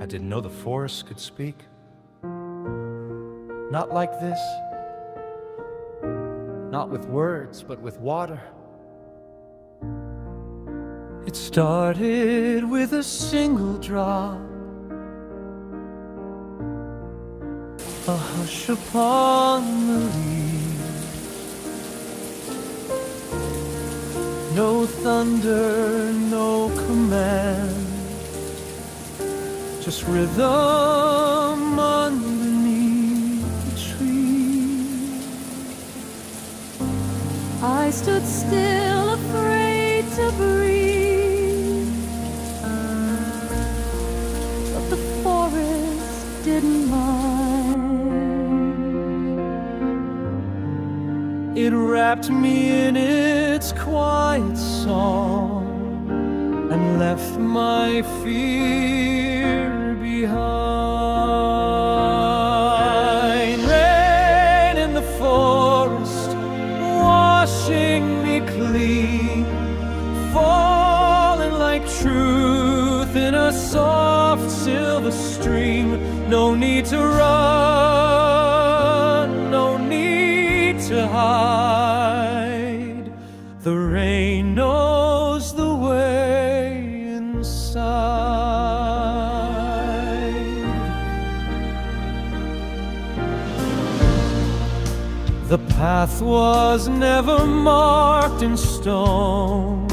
I didn't know the forest could speak. Not like this. Not with words, but with water. It started with a single drop, a hush upon the leaves. No thunder, no command, just rhythm underneath the tree. I stood still, afraid to breathe, but the forest didn't mind. It wrapped me in its quiet song and left my fear behind. Rain in the forest, washing me clean, falling like truth in a soft silver stream. No need to run, no need to hide. The rain knows the way inside. The path was never marked in stone,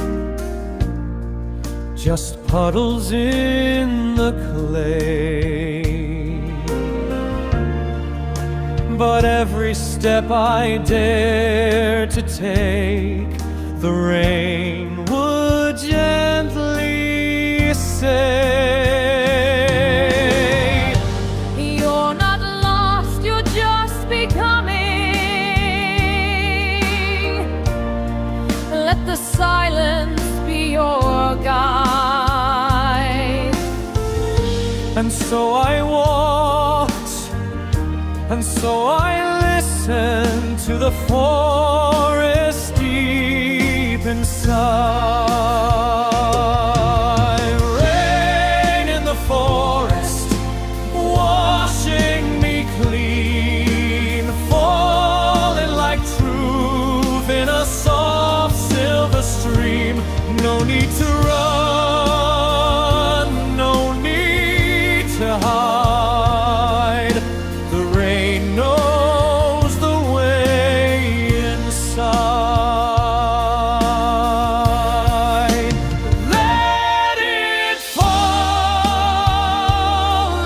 just puddles in the clay. But every step I dared to take, the rain would gently say, You're not lost, you're just becoming. Let the silence be your guide. and so I walked, and so I listened to the forest deep inside. Rain in the forest, washing me clean, falling like truth in a soft silver stream. No need to run, no need to hide. The rain knows the way inside. Let it fall,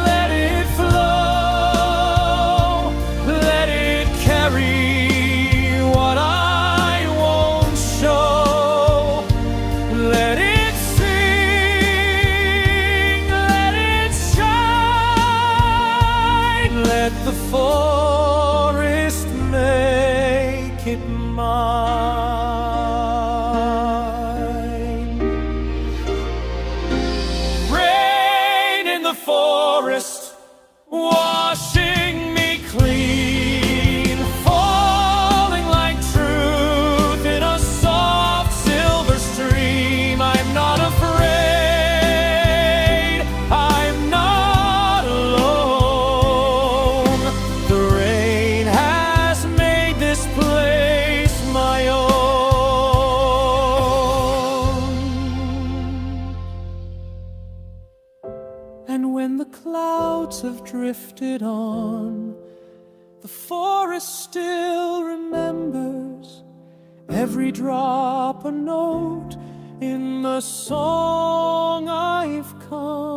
let it flow, let it carry what I won't show. Let it sing, let it shine, let the forest make it mine. Rain in the forest, washing me clean, falling like truth in a soft silver stream. I'm not afraid, I'm not alone. The rain has made this place my own. And when the clouds have drifted on, the forest still remembers every drop a note in the song I've come.